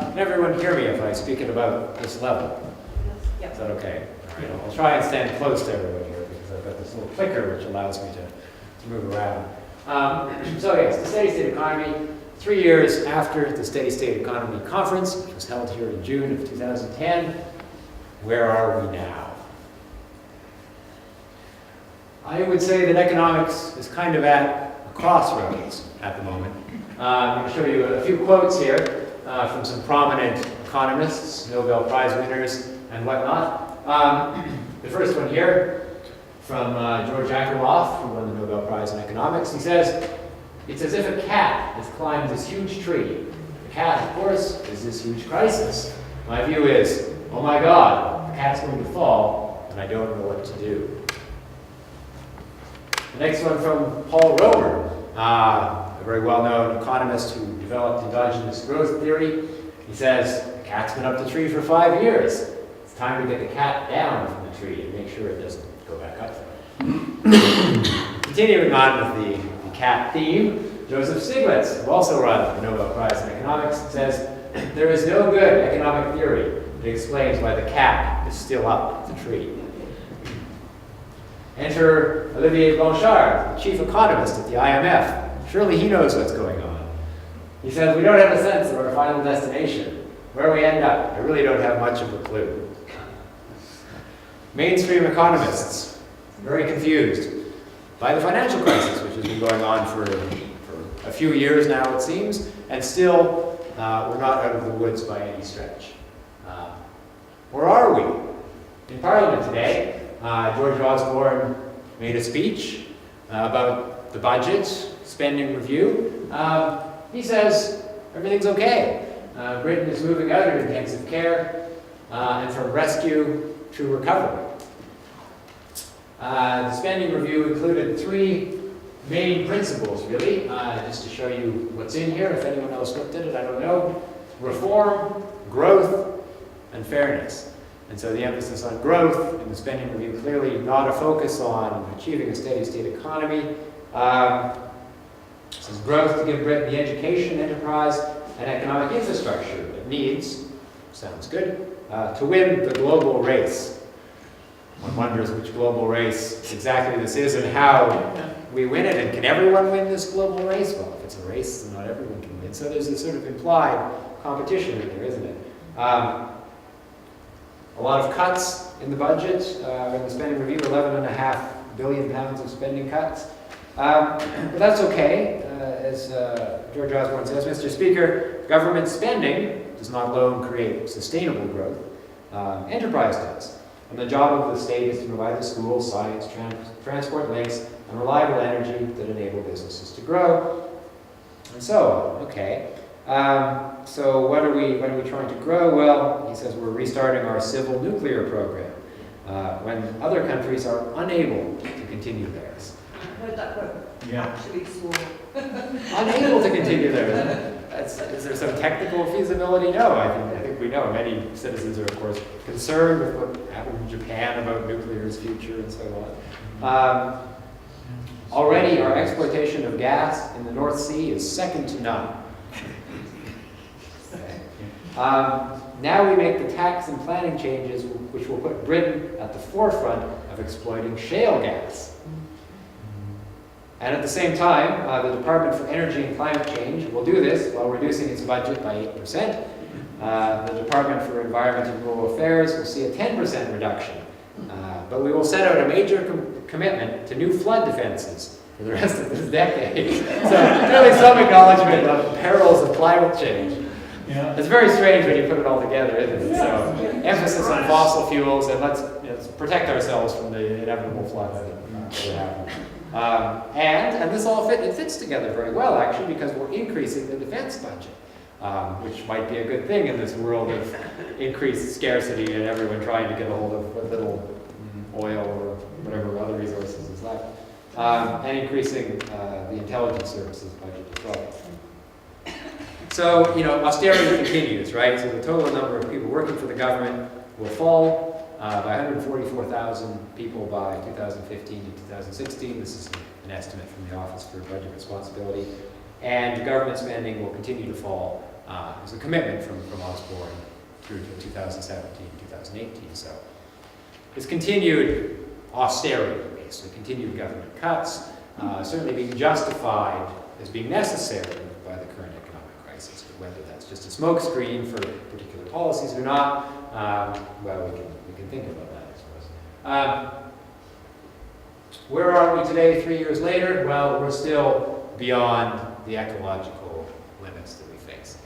Can everyone hear me if I speak at about this level? Is that okay? All right, I'll try and stand close to everyone here because I've got this little clicker which allows me to move around. So yes, the steady state economy, 3 years after the Steady State Economy Conference, which was held here in June of 2010, where are we now? I would say that economics is kind of at a crossroads at the moment. I'm going to show you a few quotes here from some prominent economists, Nobel Prize winners, and whatnot. The first one here from George Akerlof, who won the Nobel Prize in economics. He says, "It's as if a cat has climbed this huge tree. The cat, of course, is this huge crisis. My view is, oh my God, the cat's going to fall, and I don't know what to do." The next one from Paul Romer, a very well-known economist who developed endogenous growth theory. He says, "The cat's been up the tree for 5 years. It's time to get the cat down from the tree and make sure it doesn't go back up." Continuing on with the cat theme, Joseph Stiglitz, who also won the Nobel Prize in economics, says, "There is no good economic theory that explains why the cat is still up the tree." Enter Olivier Blanchard, the chief economist at the IMF. Surely he knows what's going on. He says, "We don't have a sense of our final destination. Where we end up, I really don't have much of a clue." Mainstream economists, very confused by the financial crisis, which has been going on for a few years now, it seems, and still we're not out of the woods by any stretch. Where are we? In Parliament today, George Osborne made a speech about the budget, spending review. He says everything's okay. Britain is moving out of intensive care and from rescue to recovery. The spending review included 3 main principles, really, just to show you what's in here. If anyone else looked at it, I don't know. Reform, growth, and fairness. And so the emphasis on growth in the spending review, clearly not a focus on achieving a steady state economy. This is growth to give Britain the education, enterprise, and economic infrastructure it needs, sounds good, to win the global race. One wonders which global race exactly this is and how we win it, and can everyone win this global race? Well, if it's a race, then not everyone can win. So there's this sort of implied competition in there, isn't it? A lot of cuts in the budget, in the spending review, £11.5 billion of spending cuts. But that's okay, as George Osborne says, "Mr. Speaker, government spending does not alone create sustainable growth. Enterprise does. And the job of the state is to provide the schools, science, transport links, and reliable energy that enable businesses to grow." And so on. Okay. So what are we trying to grow? Well, he says we're restarting our civil nuclear program when other countries are unable to continue theirs. I heard that word. Yeah. Actually swore. Unable to continue theirs. Is there some technical feasibility? No, I think we know. Many citizens are, of course, concerned with what happened in Japan about nuclear's future and so on. Already, our exploitation of gas in the North Sea is second to none. Now we make the tax and planning changes which will put Britain at the forefront of exploiting shale gas. And at the same time, the Department for Energy and Climate Change will do this while reducing its budget by 8%. The Department for Environment and Rural Affairs will see a 10% reduction. But we will set out a major commitment to new flood defenses for the rest of this decade. So really some acknowledgement of the perils of climate change. Yeah. It's very strange when you put it all together, isn't it? So emphasis on fossil fuels, and let's protect ourselves from the inevitable floods that will happen. And this all fits together very well, actually, because we're increasing the defense budget, which might be a good thing in this world of increased scarcity and everyone trying to get a hold of what little oil or whatever other resources is left, and increasing the intelligence services budget as well. So, austerity continues, right? So the total number of people working for the government will fall by 144,000 people by 2015 to 2016. This is an estimate from the Office for Budget Responsibility. And government spending will continue to fall It was a commitment from Osborne through to 2017, 2018. So it's continued austerity, basically, continued government cuts, certainly being justified as being necessary by the current economic crisis. But whether that's just a smokescreen for particular policies or not, well, we can think about that, I suppose. Where are we today, 3 years later? Well, we're still beyond the ecological limits that we face.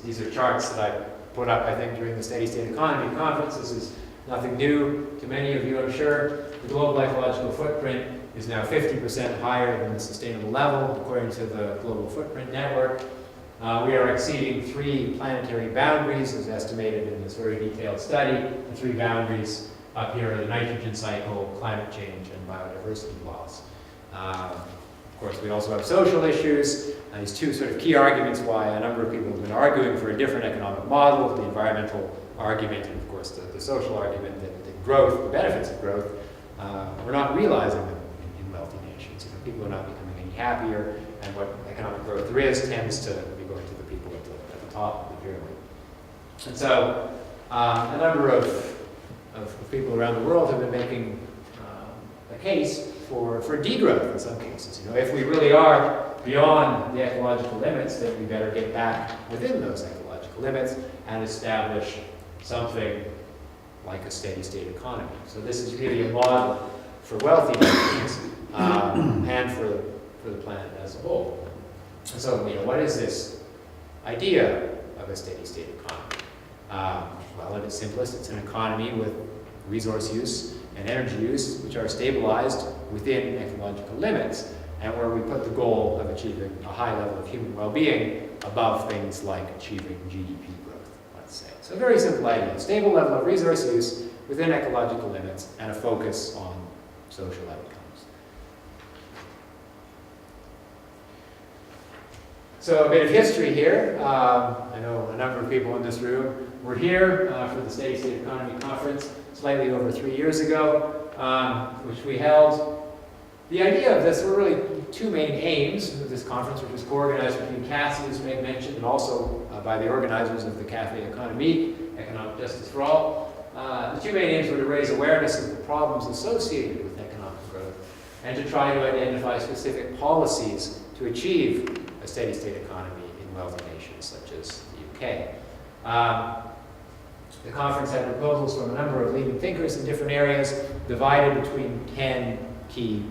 These are charts that I put up, I think, during the Steady State Economy Conference. This is nothing new to many of you, I'm sure. The global ecological footprint is now 50% higher than the sustainable level, according to the Global Footprint Network. We are exceeding 3 planetary boundaries, as estimated in this very detailed study. The 3 boundaries up here are the nitrogen cycle, climate change, and biodiversity loss. Of course, we also have social issues. These 2 sort of key arguments why a number of people have been arguing for a different economic model, the environmental argument, and of course the social argument that growth, the benefits of growth, we're not realizing them in wealthy nations. People are not becoming any happier, and what economic growth there is tends to be going to the people at the top of the pyramid. And so a number of people around the world have been making a case for degrowth in some cases. If we really are beyond the ecological limits, then we better get back within those ecological limits and establish something like a steady state economy. So this is really a model for wealthy nations and for the planet as a whole. And so, what is this idea of a steady state economy? Well, at its simplest, it's an economy with resource use and energy use which are stabilized within ecological limits, and where we put the goal of achieving a high level of human well-being above things like achieving GDP growth, let's say. So a very simple idea, stable level of resource use within ecological limits and a focus on social outcomes. So a bit of history here. I know a number of people in this room were here for the Steady State Economy Conference slightly over 3 years ago, which we held. The idea of this were really 2 main aims of this conference, which was co-organized between CASI, as Meg mentioned, and also by the organizers of the Cafe Scientifique, Economic Justice for All. The 2 main aims were to raise awareness of the problems associated with economic growth and to try to identify specific policies to achieve a steady state economy in wealthy nations such as the UK. The conference had proposals from a number of leading thinkers in different areas, divided between 10 key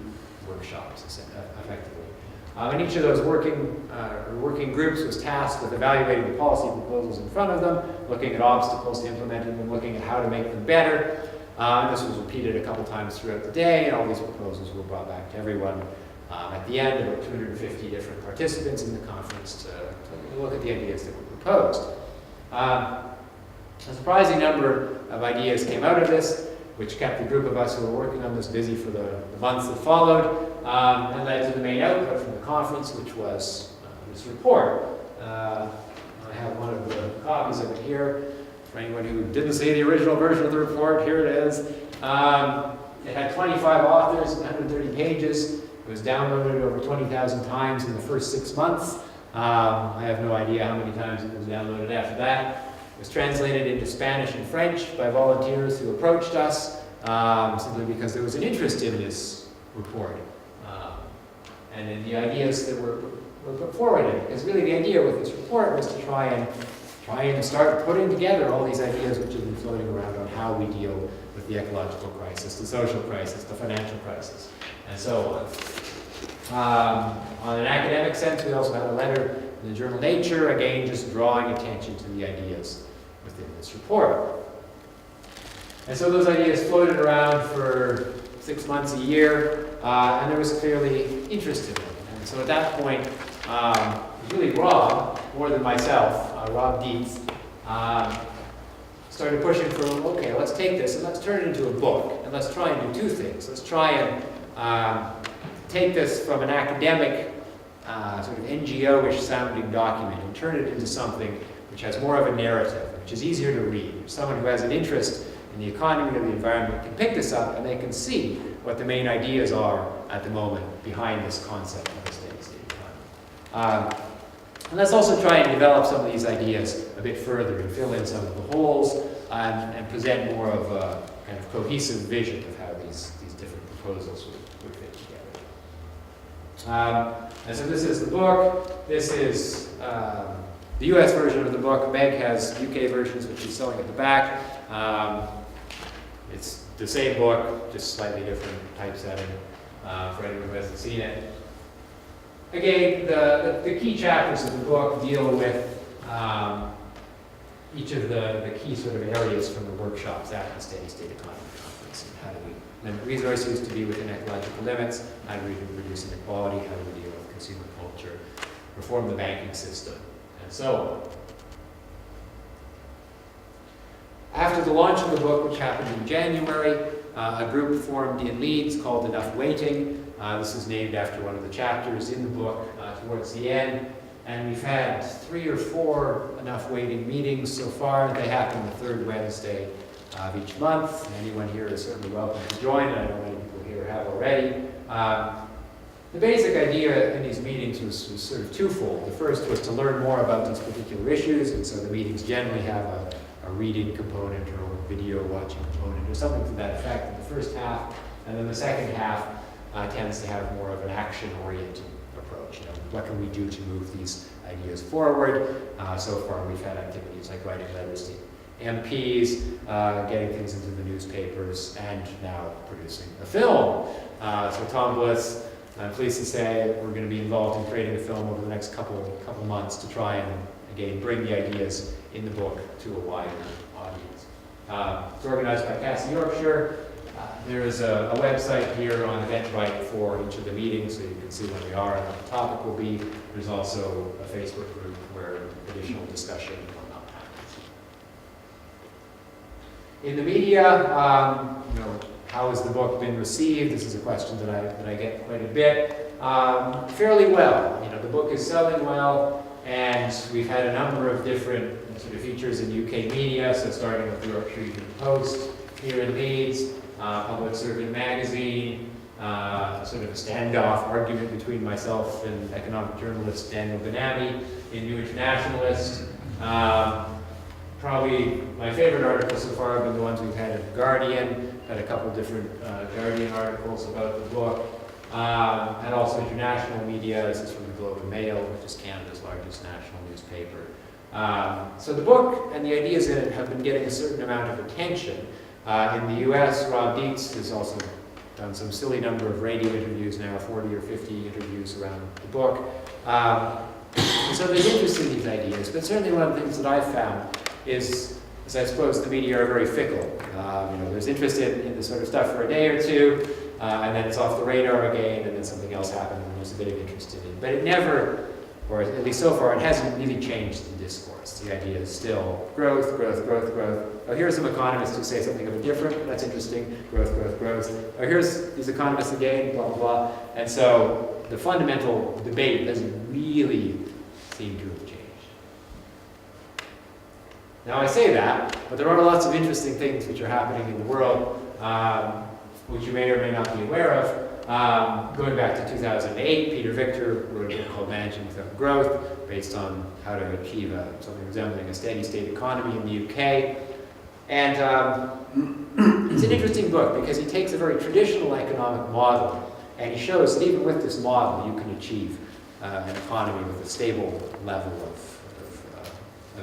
workshops, effectively. And each of those working groups was tasked with evaluating the policy proposals in front of them, looking at obstacles to implementing them, looking at how to make them better. This was repeated a couple times throughout the day, and all these proposals were brought back to everyone. At the end, there were 250 different participants in the conference to look at the ideas that were proposed. A surprising number of ideas came out of this, which kept the group of us who were working on this busy for the months that followed, and led to the main output from the conference, which was this report. I have one of the copies of it here. For anyone who didn't see the original version of the report, here it is. It had 25 authors, 130 pages. It was downloaded over 20,000 times in the first 6 months. I have no idea how many times it was downloaded after that. It was translated into Spanish and French by volunteers who approached us simply because there was an interest in this report and in the ideas that were put forward in it. Because really the idea with this report was to try and start putting together all these ideas which have been floating around on how we deal with the ecological crisis, the social crisis, the financial crisis, and so on. On an academic sense, we also had a letter in the journal Nature, again just drawing attention to the ideas within this report. And so those ideas floated around for 6 months, a year, and there was clearly interest in them. And so at that point, it was really Rob, more than myself, Rob Dietz, started pushing for, okay, let's take this and let's turn it into a book, and let's try and do 2 things. Let's try and take this from an academic, sort of NGO-ish sounding document and turn it into something which has more of a narrative, which is easier to read. Someone who has an interest in the economy or the environment can pick this up and they can see what the main ideas are at the moment behind this concept of a steady state economy. And let's also try and develop some of these ideas a bit further and fill in some of the holes and present more of a kind of cohesive vision of how these different proposals would fit together. And so this is the book. This is the US version of the book. Meg has UK versions, which she's selling at the back. It's the same book, just slightly different typesetting for anyone who hasn't seen it. Again, the key chapters of the book deal with each of the key sort of areas from the workshops at the Steady State Economy Conference. And how do we limit resources to be within ecological limits? How do we reduce inequality? How do we deal with consumer culture? Reform the banking system, and so on. After the launch of the book, which happened in January, a group formed in Leeds called Enough Waiting. This is named after one of the chapters in the book towards the end. And we've had 3 or 4 Enough Waiting meetings so far. They happen the third Wednesday of each month. Anyone here is certainly welcome to join. I know many people here have already. The basic idea in these meetings was sort of twofold. The first was to learn more about these particular issues, and so the meetings generally have a reading component or a video watching component or something to that effect in the first half, and then the second half tends to have more of an action-oriented approach. What can we do to move these ideas forward? So far we've had activities like writing letters to MPs, getting things into the newspapers, and now producing a film. So Tom Bliss, I'm pleased to say we're going to be involved in creating a film over the next couple months to try and, again, bring the ideas in the book to a wider audience. It's organized by Cassie Yorkshire. There is a website here on Eventbrite for each of the meetings, so you can see when they are and what the topic will be. There's also a Facebook group where additional discussion will not happen. In the media, how has the book been received? This is a question that I get quite a bit. Fairly well. The book is selling well, and we've had a number of different sort of features in UK media. So starting with the Yorkshire Evening Post here in Leeds, Public Servant Magazine, sort of a standoff argument between myself and economic journalist Daniel Benami in New Internationalist. Probably my favorite articles so far have been the ones we've had in The Guardian. Had a couple different Guardian articles about the book. And also international media. This is from the Globe and Mail, which is Canada's largest national newspaper. So the book and the ideas in it have been getting a certain amount of attention. In the US, Rob Dietz has also done some silly number of radio interviews now, 40 or 50 interviews around the book. So there's interest in these ideas, but certainly one of the things that I've found is I suppose the media are very fickle. There's interest in this sort of stuff for a day or two, and then it's off the radar again, and then something else happens and there's a bit of interest in it. But it never, or at least so far, it hasn't really changed the discourse. The idea is still growth, growth, growth, growth. Oh, here's some economists who say something a bit different. That's interesting. Growth, growth, growth. Oh, here's these economists again, blah, blah, blah. And so the fundamental debate doesn't really seem to have changed. Now I say that, but there are lots of interesting things which are happening in the world, which you may or may not be aware of. Going back to 2008, Peter Victor wrote a book called Managing Without Growth, based on how to achieve something resembling a steady state economy in the UK. And it's an interesting book because he takes a very traditional economic model and he shows that even with this model you can achieve an economy with a stable level of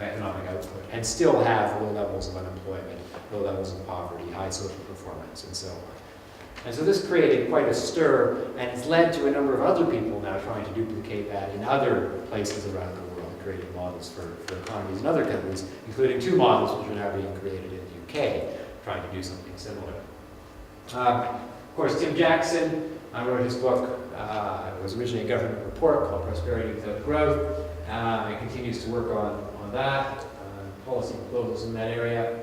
economic output and still have low levels of unemployment, low levels of poverty, high social performance, and so on. And so this created quite a stir, and it's led to a number of other people now trying to duplicate that in other places around the world, creating models for economies in other countries, including 2 models which are now being created in the UK, trying to do something similar. Of course, Tim Jackson wrote his book. It was originally a government report called Prosperity Without Growth, and continues to work on that, policy proposals in that area.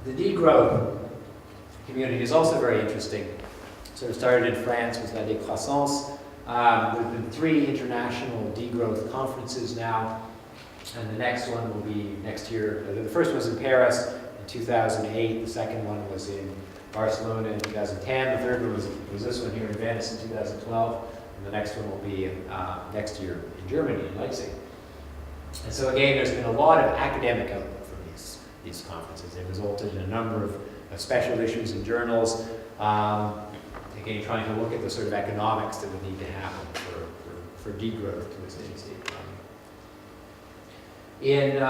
The degrowth community is also very interesting. So it started in France with La Décroissance. There have been 3 international degrowth conferences now, and the next one will be next year. The first was in Paris in 2008, the second one was in Barcelona in 2010, the third one was this one here in Venice in 2012. and the next one will be next year in Germany, in Leipzig. And so again, there's been a lot of academic output from these conferences. They resulted in a number of special issues in journals, again, trying to look at the sort of economics that would need to happen for degrowth to a steady-state economy. In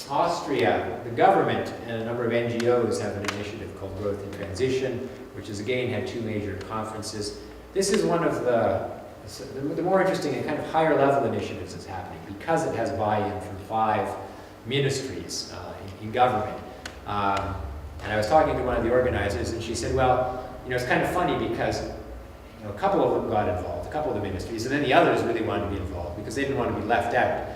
Austria, the government and a number of NGOs have an initiative called Growth in Transition, which has again had two major conferences. This is one of the more interesting and kind of higher level initiatives that's happening because it has buy-in from 5 ministries in government. And I was talking to one of the organizers, and she said, well, it's kind of funny because a couple of them got involved, a couple of the ministries, and then the others really wanted to be involved because they didn't want to be left out.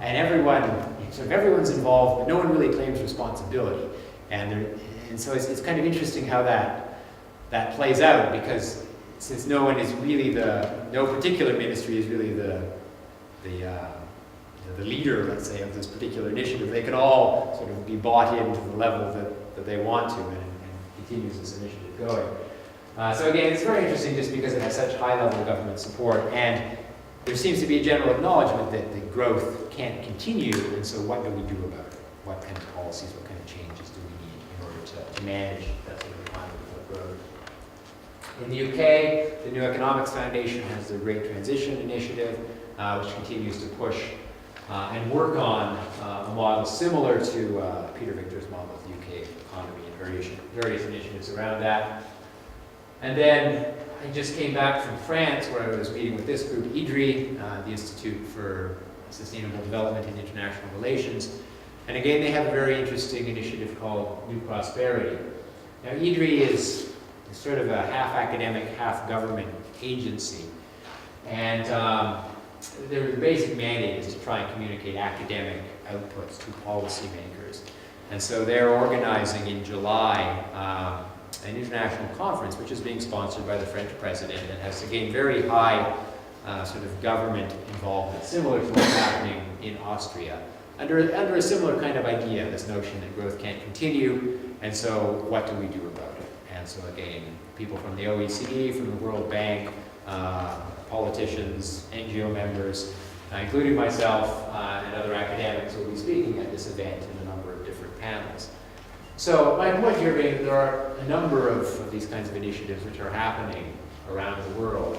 And everyone's involved, but no one really claims responsibility. And so it's kind of interesting how that plays out, because since no one is really no particular ministry is really the leader, let's say, of this particular initiative, they can all sort of be bought into the level that they want to and continues this initiative going. So again, it's very interesting just because it has such high level of government support, and there seems to be a general acknowledgement that the growth can't continue, and so what do we do about it? What kind of policies, what kind of changes do we need in order to manage that sort of climate of growth? In the UK, the New Economics Foundation has the Great Transition Initiative, which continues to push and work on a model similar to Peter Victor's model of the UK economy and various initiatives around that. And then I just came back from France, where I was meeting with this group, IDRI, the Institute for Sustainable Development and International Relations. And again, they have a very interesting initiative called New Prosperity. Now, IDRI is sort of a half academic, half government agency. And their basic mandate is to try and communicate academic outputs to policymakers. And so they're organizing in July an international conference, which is being sponsored by the French president and has, again, very high sort of government involvement, similar to what's happening in Austria, under a similar kind of idea, this notion that growth can't continue, and so what do we do about it? And so again, people from the OECD, from the World Bank, politicians, NGO members, including myself and other academics will be speaking at this event in a number of different panels. So my point here being that there are a number of these kinds of initiatives which are happening around the world.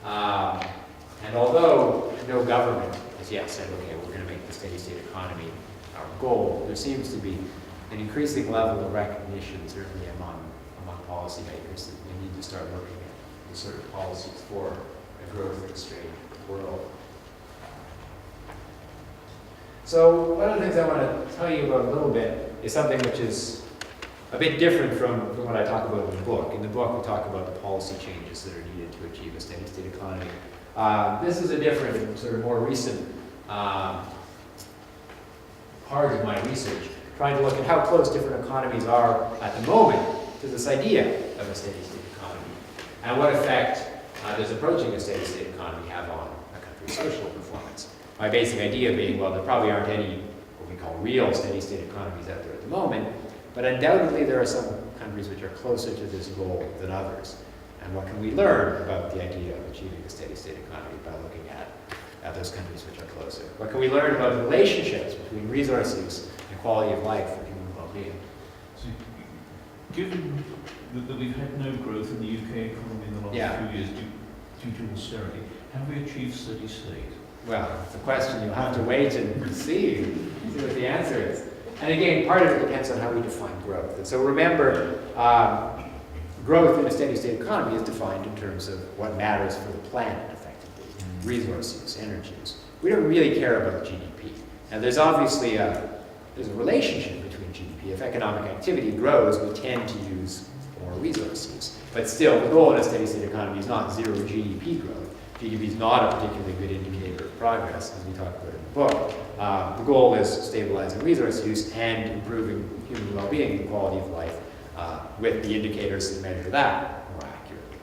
And although no government has yet said, okay, we're going to make the steady-state economy our goal, there seems to be an increasing level of recognition, certainly among policymakers, that we need to start looking at these sort of policies for a growth-constrained world. So one of the things I want to tell you about a little bit is something which is a bit different from what I talk about in the book. In the book, we talk about the policy changes that are needed to achieve a steady-state economy. This is a different, sort of more recent part of my research, trying to look at how close different economies are at the moment to this idea of a steady-state economy, and what effect does approaching a steady-state economy have on a country's social performance. My basic idea being, well, there probably aren't any what we call real steady-state economies out there at the moment, but undoubtedly there are some countries which are closer to this goal than others. And what can we learn about the idea of achieving a steady-state economy by looking at those countries which are closer? What can we learn about the relationships between resource use and quality of life for human well-being? So, given that we've had no growth in the UK economy in the last few years due to austerity, have we achieved steady state? Well, it's a question you'll have to wait and see what the answer is. And again, part of it depends on how we define growth. And so remember, growth in a steady-state economy is defined in terms of what matters for the planet, effectively. Resource use, energy use. We don't really care about GDP. Now, there's obviously there's a relationship between GDP. If economic activity grows, we tend to use more resource use. But still, the goal in a steady-state economy is not zero GDP growth. GDP is not a particularly good indicator of progress, as we talk about in the book. The goal is stabilizing resource use and improving human well-being and quality of life with the indicators that measure that more accurately.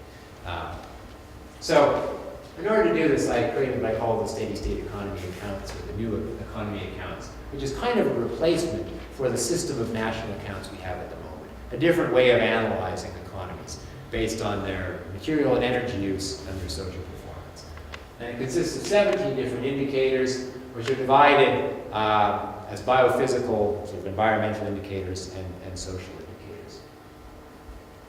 So, in order to do this, I created what I call the steady-state economy accounts, or the new economy accounts, which is kind of a replacement for the system of national accounts we have at the moment, a different way of analyzing economies. based on their material and energy use and their social performance. And it consists of 17 different indicators, which are divided as biophysical, sort of environmental indicators, and social indicators.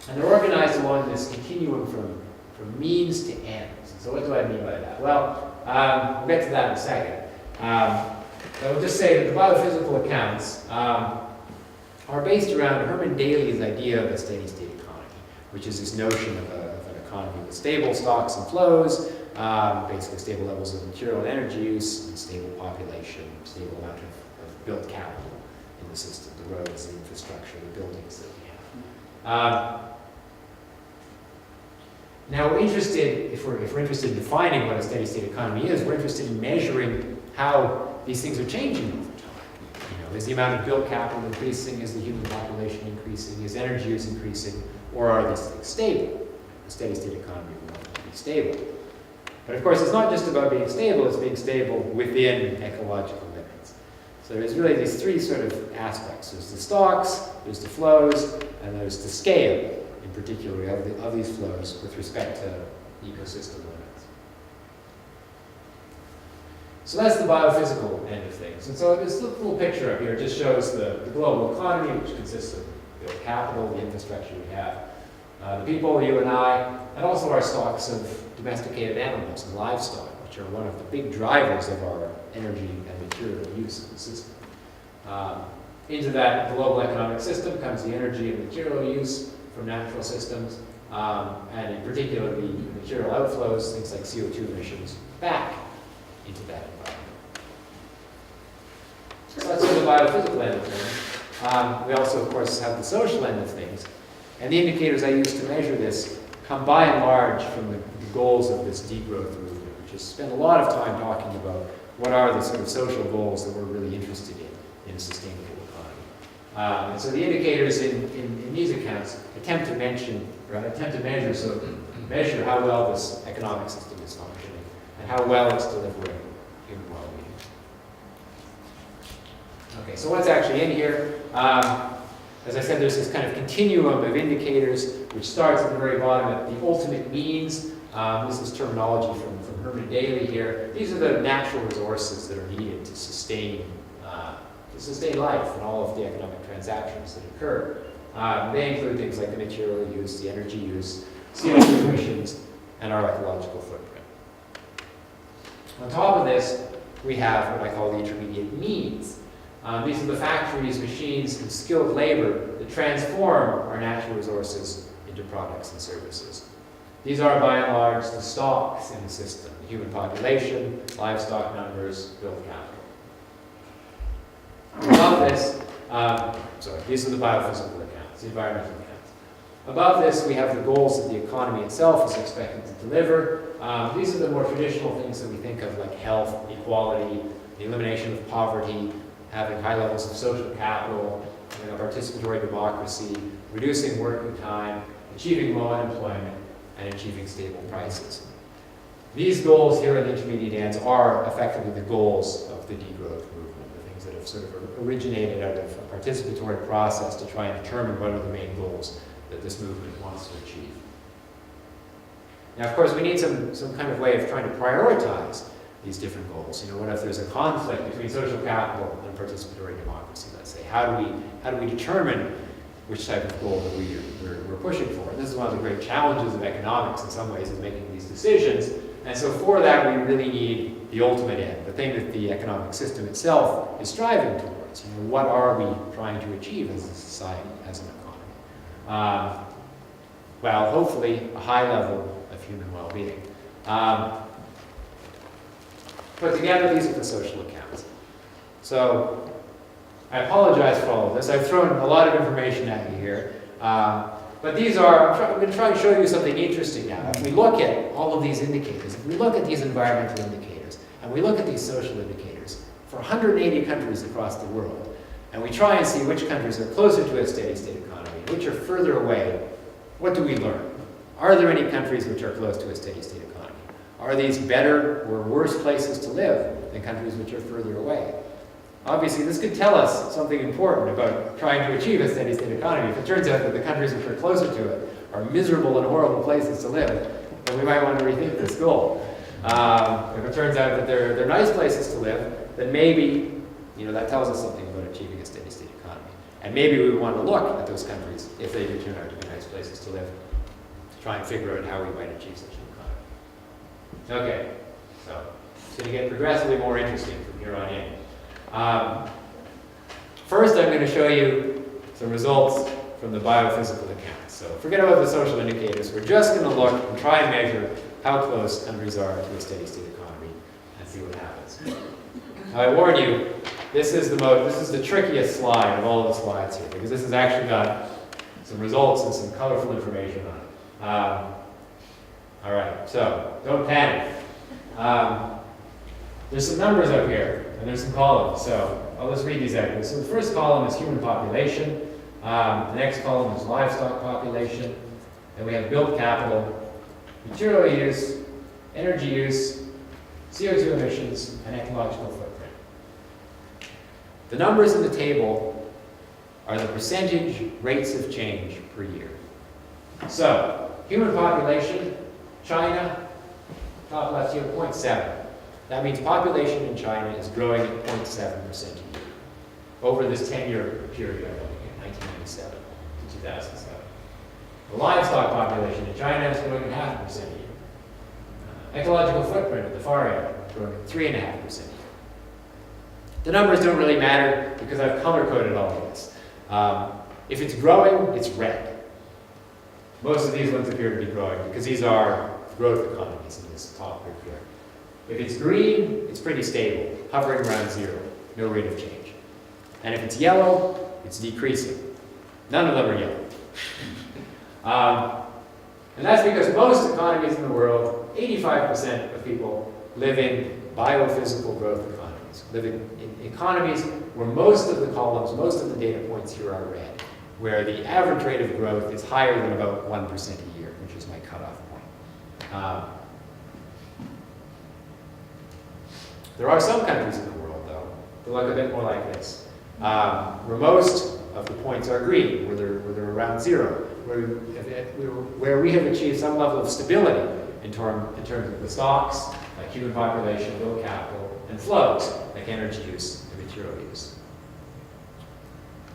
And they're organized along this continuum from means to ends. So what do I mean by that? Well, we'll get to that in a second. I will just say that the biophysical accounts are based around Herman Daly's idea of a steady-state economy, which is this notion of an economy with stable stocks and flows, basically stable levels of material and energy use, and stable population, stable amount of built capital in the system, the roads, the infrastructure, the buildings that we have. Now we're interested, if we're interested in defining what a steady-state economy is, we're interested in measuring how these things are changing over time. You know, is the amount of built capital increasing? Is the human population increasing? Is energy use increasing? Or are these things stable? A steady-state economy we want to be stable. But of course, it's not just about being stable, it's being stable within ecological limits. So there's really these three sort of aspects. There's the stocks, there's the flows, and there's the scale, in particular, of these flows with respect to ecosystem limits. So that's the biophysical end of things. And so this little picture up here just shows the global economy, which consists of built capital, the infrastructure we have, the people, you and I, and also our stocks of domesticated animals and livestock, which are one of the big drivers of our energy and material use in the system. Into that global economic system comes the energy and material use from natural systems, and in particular the material outflows, things like CO2 emissions, back into that environment. So that's the biophysical end of things. We also, of course, have the social end of things. And the indicators I use to measure this come by and large from the goals of this degrowth movement, which has spent a lot of time talking about what are the sort of social goals that we're really interested in a sustainable economy. And so the indicators in these accounts attempt to measure how well this economic system is functioning and how well it's delivering human well-being. Okay, so what's actually in here? As I said, there's this kind of continuum of indicators which starts at the very bottom at the ultimate means. This is terminology from Herman Daly here. These are the natural resources that are needed to sustain life and all of the economic transactions that occur. They include things like the material use, the energy use, CO2 emissions, and our ecological footprint. On top of this, we have what I call the intermediate means. These are the factories, machines, and skilled labor that transform our natural resources into products and services. These are, by and large, the stocks in the system, the human population, livestock numbers, built capital. Above this, these are the biophysical accounts, the environmental accounts. Above this, we have the goals that the economy itself is expected to deliver. These are the more traditional things that we think of, like health, equality, the elimination of poverty, having high levels of social capital, having a participatory democracy, reducing working time, achieving low unemployment, and achieving stable prices. These goals here in the intermediate ends are effectively the goals of the degrowth movement, the things that have sort of originated out of a participatory process to try and determine what are the main goals that this movement wants to achieve. Now, of course, we need some kind of way of trying to prioritize these different goals. You know, what if there's a conflict between social capital and participatory democracy, let's say? How do we determine which type of goal that we're pushing for? And this is one of the great challenges of economics in some ways, is making these decisions. And so for that, we really need the ultimate end, the thing that the economic system itself is striving towards. You know, what are we trying to achieve as a society, as an economy? Well, hopefully, a high level of human well-being. Put together, these are the social accounts. So, I apologize for all of this. I've thrown a lot of information at you here. But these are, I'm going to try and show you something interesting now. If we look at all of these indicators, if we look at these environmental indicators, and we look at these social indicators for 180 countries across the world, and we try and see which countries are closer to a steady-state economy, which are further away, what do we learn? Are there any countries which are close to a steady-state economy? Are these better or worse places to live than countries which are further away? Obviously, this could tell us something important about trying to achieve a steady-state economy. If it turns out that the countries which are closer to it are miserable and horrible places to live, then we might want to rethink this goal. If it turns out that they're nice places to live, then maybe, that tells us something about achieving a steady state economy. And maybe we want to look at those countries, if they do turn out to be nice places to live, to try and figure out how we might achieve such an economy. Okay, so it's going to get progressively more interesting from here on in. First, I'm going to show you some results from the biophysical accounts. So forget about the social indicators. We're just going to look and try and measure how close countries are to a steady state economy and see what happens. Now, I warn you, this is the trickiest slide of all the slides here, because this has actually got some results and some colorful information on it. All right, so don't panic. There's some numbers up here, and there's some columns, so I'll just read these out. So the first column is human population. The next column is livestock population. Then we have built capital, material use, energy use, CO2 emissions, and ecological footprint. The numbers in the table are the percentage rates of change per year. So, human population, China, top left here, 0.7. That means population in China is growing at 0.7% a year over this 10-year period, 1997 to 2007. The livestock population in China is growing at 0.5% a year. Ecological footprint at the far end, growing at 3.5% a year. The numbers don't really matter because I've color-coded all of this. If it's growing, it's red. Most of these ones appear to be growing because these are growth economies in this top group here. If it's green, it's pretty stable, hovering around 0, no rate of change. And if it's yellow, it's decreasing. None of them are yellow. And that's because most economies in the world, 85% of people live in biophysical growth economies, living in economies where most of the columns, most of the data points here are red, where the average rate of growth is higher than about 1% a year, which is my cutoff point. There are some countries in the world, though, that look a bit more like this, where most of the points are green, where they're around 0, where we have achieved some level of stability in terms of the stocks, like human population, built capital, and flows, like energy use and material use.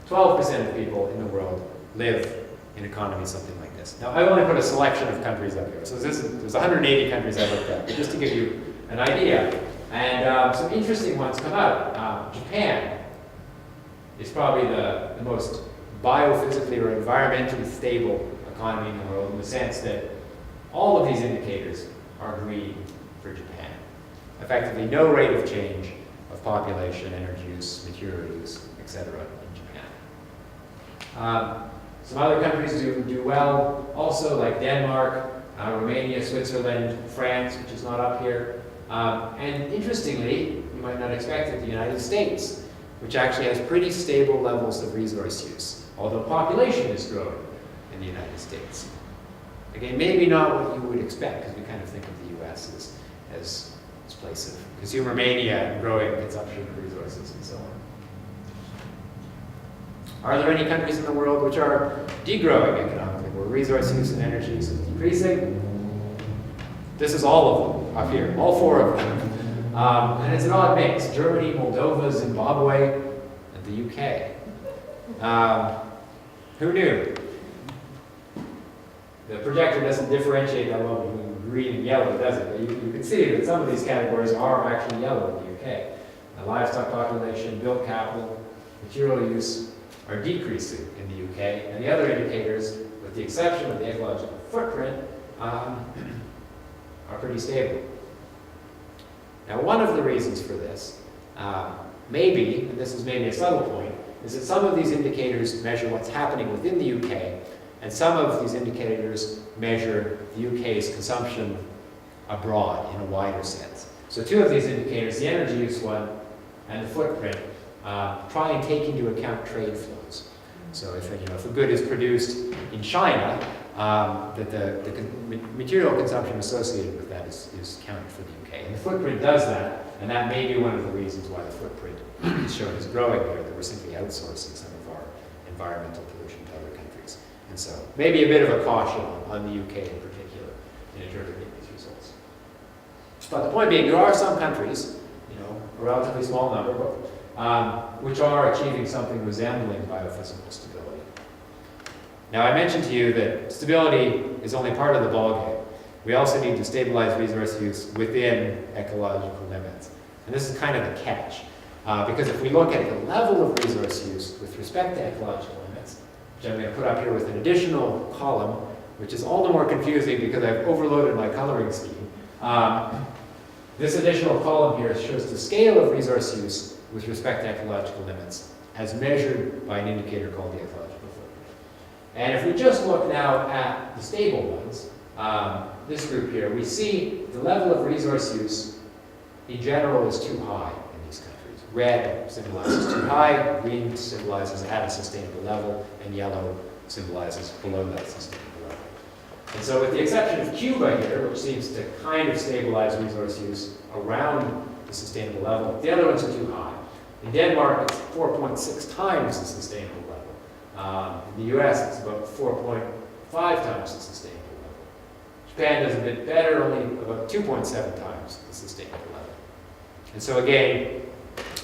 12% of people in the world live in economies something like this. Now, I've only put a selection of countries up here. So there's 180 countries I looked at, but just to give you an idea. And some interesting ones come out. Japan is probably the most biophysically or environmentally stable economy in the world, in the sense that all of these indicators are green for Japan. Effectively, no rate of change of population, energy use, material use, etc. in Japan. Some other countries do well, also, like Denmark, Romania, Switzerland, France, which is not up here. And interestingly, you might not expect it, the United States, which actually has pretty stable levels of resource use, although population is growing in the United States. Again, maybe not what you would expect, because we kind of think of the US as this place of consumer mania and growing consumption of resources and so on. Are there any countries in the world which are degrowing economically, where resource use and energy use is decreasing? This is all of them up here, all 4 of them. And it's an odd mix: Germany, Moldova, Zimbabwe, and the UK. Who knew? The projector doesn't differentiate that well between green and yellow, does it? But you can see that some of these categories are actually yellow in the UK. The livestock population, built capital, material use are decreasing in the UK, and the other indicators, with the exception of the ecological footprint, are pretty stable. Now, one of the reasons for this, maybe, and this is maybe a subtle point, is that some of these indicators measure what's happening within the UK, and some of these indicators measure the UK's consumption abroad in a wider sense. So 2 of these indicators, the energy use one and the footprint, try and take into account trade flows. So if a good is produced in China, that the material consumption associated with that is counted for the UK. And the footprint does that, and that may be one of the reasons why the footprint is shown as growing here, that we're simply outsourcing some of our environmental pollution to other countries. And so maybe a bit of a caution on the UK in particular in interpreting these results. But the point being, there are some countries, a relatively small number, which are achieving something resembling biophysical stability. Now, I mentioned to you that stability is only part of the ballgame. We also need to stabilize resource use within ecological limits. And this is kind of the catch. Because if we look at the level of resource use with respect to ecological limits, which I'm going to put up here with an additional column, which is all the more confusing because I've overloaded my coloring scheme. This additional column here shows the scale of resource use with respect to ecological limits as measured by an indicator called the ecological footprint. And if we just look now at the stable ones, this group here, we see the level of resource use in general is too high in these countries. Red symbolizes too high, green symbolizes at a sustainable level, and yellow symbolizes below that sustainable level. And so with the exception of Cuba here, which seems to kind of stabilize resource use around the sustainable level, the other ones are too high. In Denmark, it's 4.6 times the sustainable level. In the US, it's about 4.5 times the sustainable level. Japan does a bit better, only about 2.7 times the sustainable level. And so again,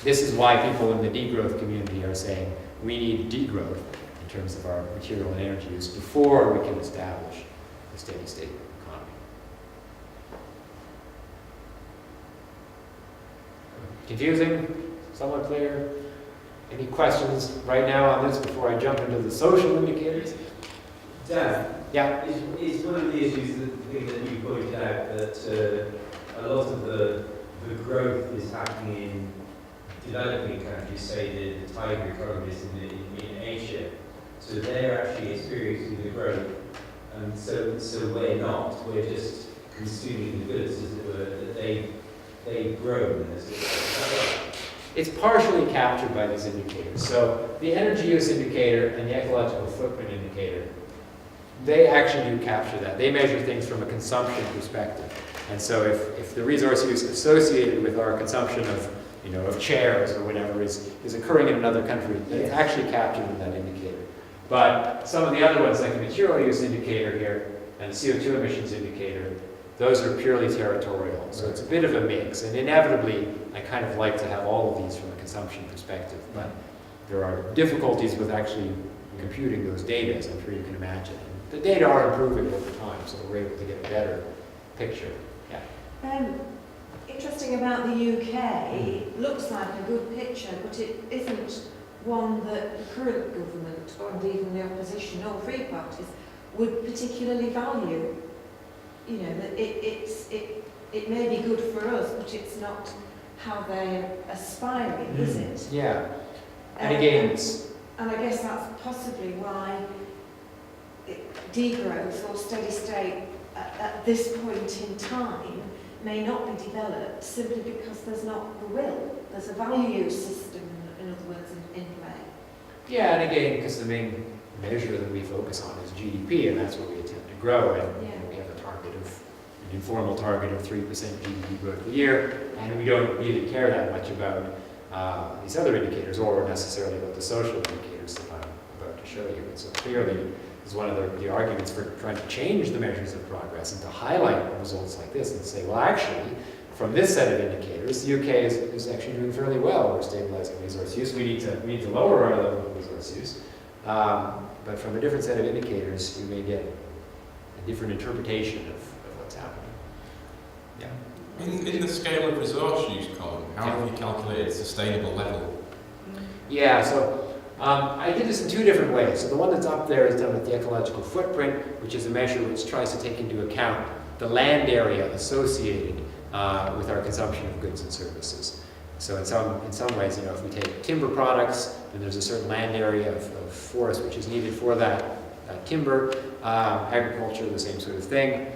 this is why people in the degrowth community are saying we need degrowth in terms of our material and energy use before we can establish a steady state economy. Confusing? Somewhat clear? Any questions right now on this before I jump into the social indicators? Dan, Yeah. is one of the issues, the thing that you pointed out, that a lot of the growth is happening in developing countries, say the tiger economies in Asia, so they're actually experiencing the growth, and so we're not. We're just consuming the goods, as it were, that they've grown. Is that right? It's partially captured by these indicators. So the energy use indicator and the ecological footprint indicator, they actually do capture that. They measure things from a consumption perspective. And so if the resource use associated with our consumption of chairs or whatever is occurring in another country, then it's actually captured in that indicator. But some of the other ones, like the material use indicator here and the CO2 emissions indicator, those are purely territorial. So it's a bit of a mix. And inevitably, I kind of like to have all of these from a consumption perspective. But there are difficulties with actually computing those data, as I'm sure you can imagine. And the data are improving over time, so we're able to get a better picture. Yeah. Interesting about the UK, it looks like a good picture, but it isn't one that the current government, or indeed even the opposition or free parties, would particularly value. That it may be good for us, but it's not how they're aspiring, is it? Yeah. And again, and I guess that's possibly why degrowth or steady state at this point in time may not be developed simply because there's not the will. There's a value system, in other words, in play. Yeah, and again, because the main measure that we focus on is GDP, and that's what we attempt to grow. And we have a target of an informal target of 3% GDP growth a year, and we don't really care that much about these other indicators, or necessarily about the social indicators that I'm about to show you. And so clearly, is one of the arguments for trying to change the measures of progress and to highlight results like this and say, well, actually, from this set of indicators, the UK is actually doing fairly well. We're stabilizing resource use. We need to lower our level of resource use. But from a different set of indicators, you may get a different interpretation of what's happening. Yeah. In the scale of resource use column, how have you calculated sustainable level? Yeah, so I did this in two different ways. So the one that's up there is done with the ecological footprint, which is a measure which tries to take into account the land area associated with our consumption of goods and services. So in some ways, if we take timber products, then there's a certain land area of forest which is needed for that timber. Agriculture, the same sort of thing.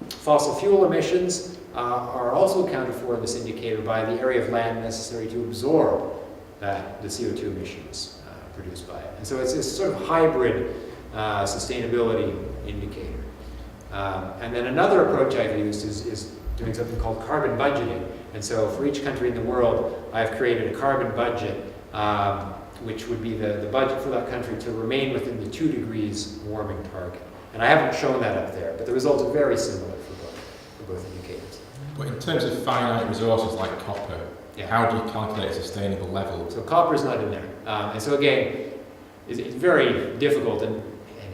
Fossil fuel emissions are also accounted for in this indicator by the area of land necessary to absorb the CO2 emissions produced by it. And so it's this sort of hybrid sustainability indicator. And then another approach I've used is doing something called carbon budgeting. And so for each country in the world, I've created a carbon budget which would be the budget for that country to remain within the 2 degrees warming target. And I haven't shown that up there, but the results are very similar for both indicators. But in terms of finite resources like copper, Yeah. how do you calculate a sustainable level? So copper is not in there. And so again, it's very difficult and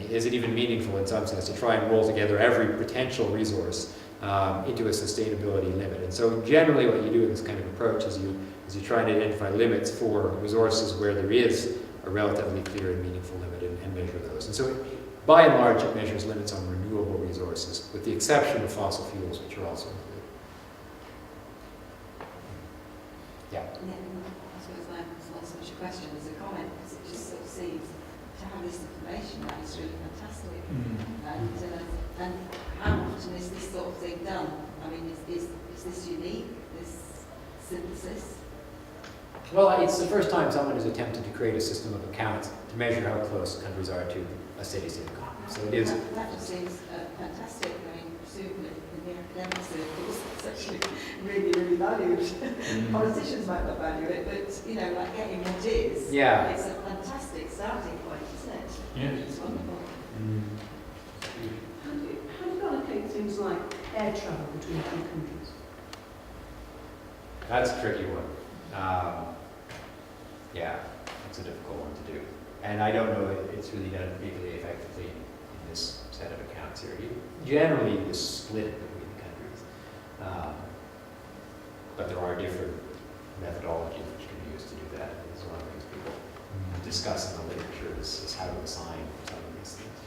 is it even meaningful in some sense to try and roll together every potential resource into a sustainability limit. And so generally what you do in this kind of approach is you try and identify limits for resources where there is a relatively clear and meaningful limit and measure those. And so by and large it measures limits on renewable resources with the exception of fossil fuels, which are also included. Yeah. Yeah, I suppose it's not so much a question as a comment, because it just sort of seems to have this information that is really fantastic. And how often is this sort of thing done? I mean, is this unique, this synthesis? Well, it's the first time someone has attempted to create a system of accounts to measure how close countries are to a steady state economy. So it is. That just seems fantastic. I mean, presumably in the academic circles, it's actually really, really valued. Politicians might not value it, but you know, like getting what is. Yeah. It's a fantastic starting point, isn't it? Yeah. It's wonderful. How do you allocate things like air travel between 2 countries? That's a tricky one. Yeah, it's a difficult one to do. And I don't know if it's really done particularly effectively in this set of accounts here. Generally, you split it between the countries. But there are different methodologies which can be used to do that. It's one of the things people discuss in the literature is how to assign some of these things.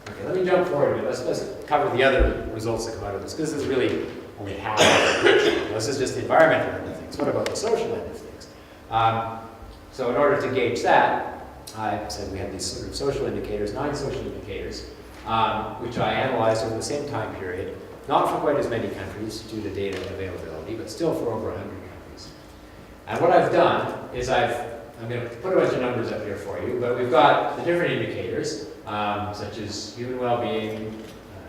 Okay, let me jump forward a bit. Let's cover the other results that come out of this, because this is really only half of the picture. This is just the environmental end of things. What about the social end of things? So in order to gauge that, I said we had these sort of social indicators, 9 social indicators, which I analyzed over the same time period, not for quite as many countries due to data availability, but still for over 100 countries. And what I've done is I'm going to put a bunch of numbers up here for you, but we've got the different indicators, such as human well-being,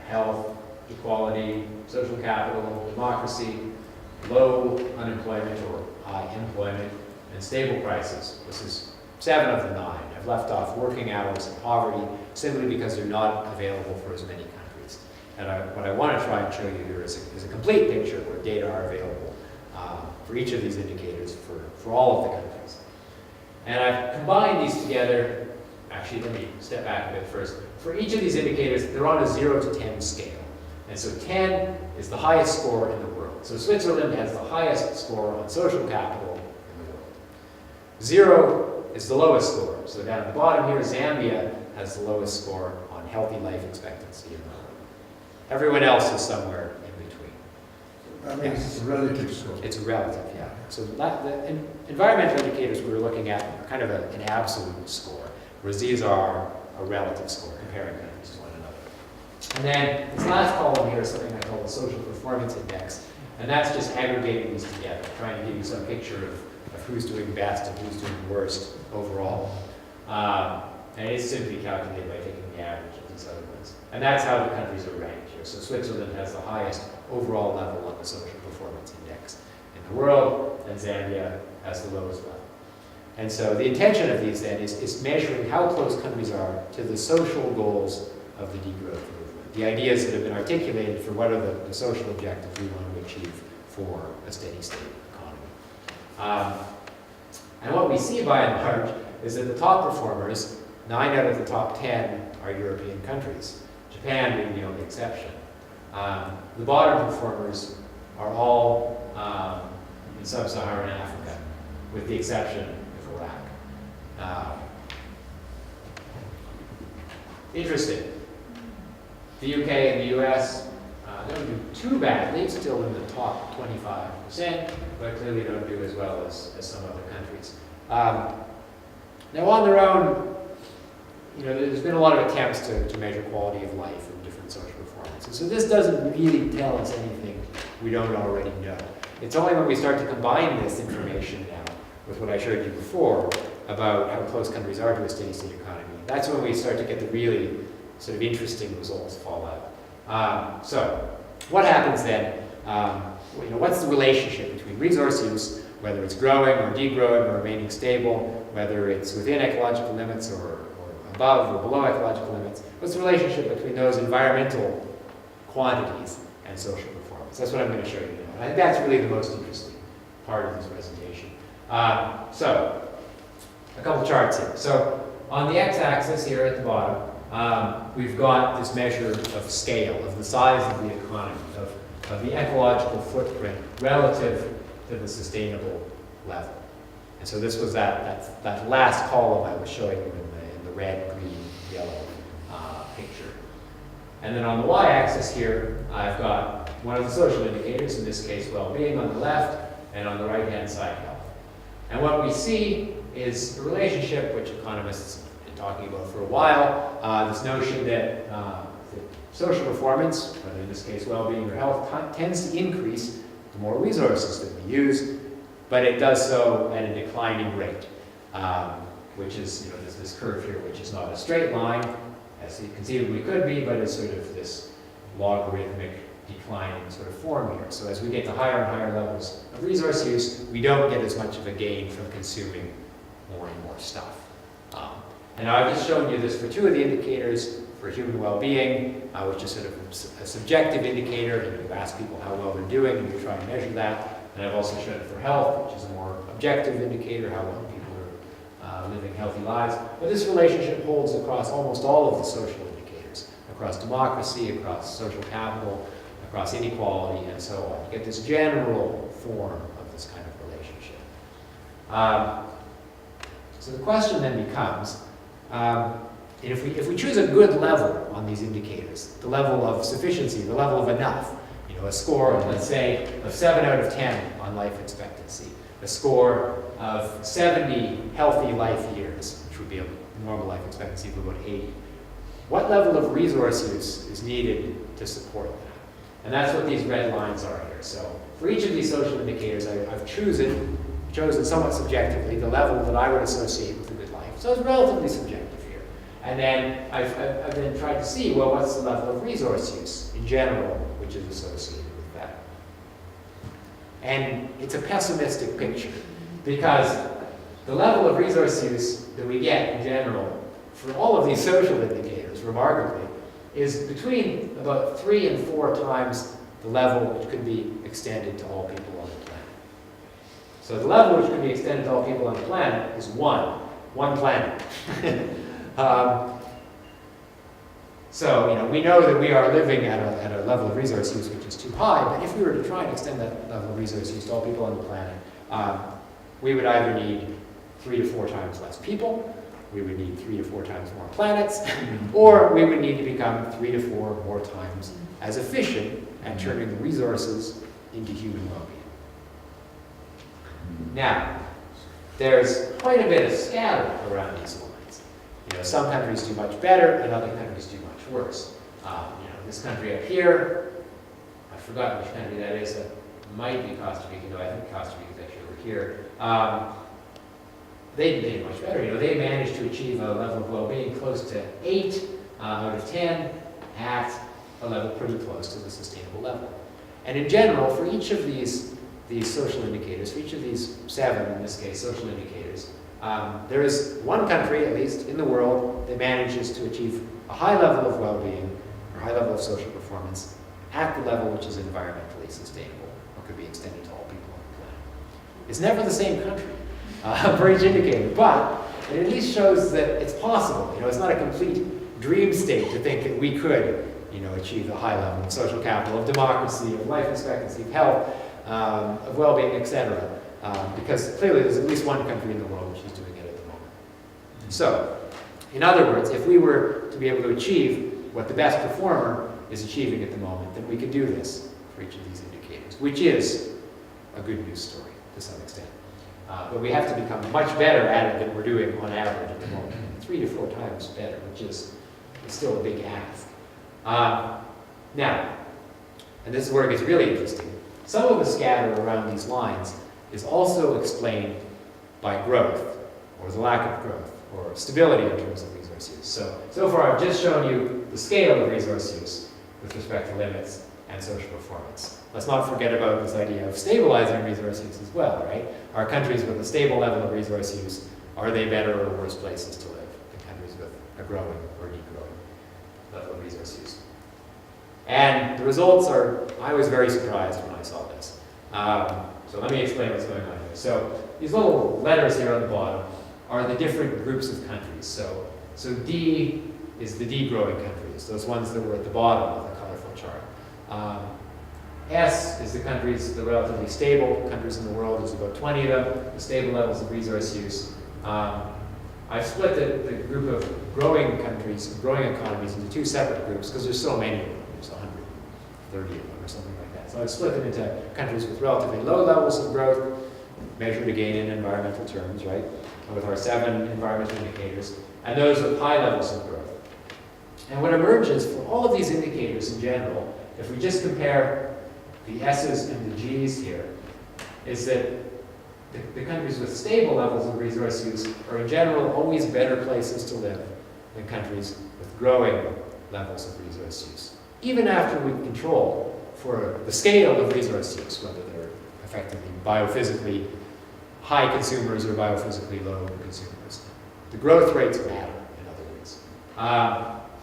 health, equality, social capital, democracy, low unemployment or high employment, and stable prices. This is 7 of the 9. I've left off working hours and poverty simply because they're not available for as many countries. And what I want to try and show you here is a complete picture where data are available for each of these indicators for all of the countries. And I've combined these together. Actually, let me step back a bit first. For each of these indicators, they're on a 0 to 10 scale. And so 10 is the highest score in the world. So Switzerland has the highest score on social capital in the world. 0 is the lowest score. So down at the bottom here, Zambia has the lowest score on healthy life expectancy in the world. Everyone else is somewhere in between. That means it's a relative score. It's relative, yeah. So the environmental indicators we were looking at are kind of an absolute score, whereas these are a relative score, comparing countries to one another. And then this last column here is something I call the social performance index, and that's just aggregating these together, trying to give you some picture of who's doing best and who's doing worst overall. And it's simply calculated by taking the average of these other ones. And that's how the countries are ranked here. So Switzerland has the highest overall level on the social performance index in the world, and Zambia has the lowest level. And so the intention of these then is measuring how close countries are to the social goals of the degrowth movement. The ideas that have been articulated for what are the social objectives we want to achieve for a steady state economy. And what we see by and large is that the top performers, 9 out of the top 10 are European countries, Japan being the only exception. The bottom performers are all in sub-Saharan Africa, with the exception of Iraq. Interesting. The UK and the US don't do too badly, still in the top 25%, but clearly don't do as well as some other countries. Now on their own, there's been a lot of attempts to measure quality of life and different social performances. So this doesn't really tell us anything we don't already know. It's only when we start to combine this information now with what I showed you before about how close countries are to a steady state economy. That's when we start to get the really sort of interesting results fall out. So what happens then? What's the relationship between resource use, whether it's growing or degrowing or remaining stable, whether it's within ecological limits or above or below ecological limits. What's the relationship between those environmental quantities and social performance? That's what I'm going to show you now. I think that's really the most interesting part of this presentation. So, a couple charts here. So, on the x-axis here at the bottom, we've got this measure of scale, of the size of the economy, of the ecological footprint relative to the sustainable level. And so this was that last column I was showing you in the red, green, yellow picture. And then on the y-axis here, I've got one of the social indicators, in this case well-being on the left, and on the right-hand side health. And what we see is a relationship which economists have been talking about for a while, this notion that social performance, whether in this case well-being or health, tends to increase the more resources that we use, but it does so at a declining rate, which is, there's this curve here, which is not a straight line, as it conceivably could be, but it's sort of this logarithmic declining sort of form here. So as we get to higher and higher levels of resource use, we don't get as much of a gain from consuming more and more stuff. And I've just shown you this for two of the indicators for human well-being, which is sort of a subjective indicator, and you ask people how well they're doing, and you try and measure that. And I've also shown it for health, which is a more objective indicator, how well people are living healthy lives. But this relationship holds across almost all of the social indicators, across democracy, across social capital, across inequality, and so on. You get this general form of this kind of relationship. So the question then becomes, if we choose a good level on these indicators, the level of sufficiency, the level of enough, a score, let's say, of 7 out of 10 on life expectancy, a score of 70 healthy life years, which would be a normal life expectancy of about 80. What level of resource use is needed to support that? And that's what these red lines are here. So for each of these social indicators, I've chosen somewhat subjectively the level that I would associate with a good life. So it's relatively subjective here. And then I've then tried to see, well, what's the level of resource use in general, which is associated with that. And it's a pessimistic picture, because the level of resource use that we get in general for all of these social indicators, remarkably, is between about 3 and 4 times the level which could be extended to all people on the planet. So the level which could be extended to all people on the planet is one planet. So, we know that we are living at a level of resource use which is too high, but if we were to try and extend that level of resource use to all people on the planet, we would either need 3 to 4 times less people, we would need 3 to 4 times more planets, or we would need to become 3 to 4 more times as efficient at turning the resources into human well-being. Now, there's quite a bit of scatter around these lines. Some countries do much better, and other countries do much worse. This country up here, I've forgotten which country that is. That might be Costa Rica. No, I think Costa Rica is actually over here. They did much better. They managed to achieve a level of well-being close to 8 out of 10 at a level pretty close to the sustainable level. And in general, for each of these social indicators, for each of these 7, in this case, social indicators, there is one country, at least in the world, that manages to achieve a high level of well-being or high level of social performance at the level which is environmentally sustainable or could be extended to all people on the planet. It's never the same country for each indicator, but it at least shows that it's possible. It's not a complete dream state to think that we could, achieve a high level of social capital, of democracy, of life expectancy, of health, of well-being, etc. Because clearly there's at least one country in the world which is doing it at the moment. So, in other words, if we were to be able to achieve what the best performer is achieving at the moment, then we could do this for each of these indicators, which is a good news story to some extent. But we have to become much better at it than we're doing on average at the moment. 3 to 4 times better, which is still a big ask. Now, and this is where it gets really interesting, some of the scatter around these lines is also explained by growth, or the lack of growth, or stability in terms of resource use. So far I've just shown you the scale of resource use with respect to limits, and social performance. Let's not forget about this idea of stabilizing resource use as well, right? Are countries with a stable level of resource use, are they better or worse places to live than countries with a growing or degrowing level of resource use? And the results are, I was very surprised when I saw this. So let me explain what's going on here. So these little letters here on the bottom are the different groups of countries. So D is the degrowing countries, those ones that were at the bottom of the colorful chart. S is the countries, the relatively stable countries in the world. There's about 20 of them, the stable levels of resource use. I've split the group of growing countries, growing economies into two separate groups because there's so many of them. There's 130 of them or something like that. So I've split them into countries with relatively low levels of growth, measured again in environmental terms, right? With our 7 environmental indicators, and those with high levels of growth. And what emerges for all of these indicators in general, if we just compare the S's and the G's here, is that the countries with stable levels of resource use are in general always better places to live than countries with growing levels of resource use, even after we control for the scale of resource use, whether they're effectively biophysically high consumers or biophysically low consumers. The growth rates matter, in other words.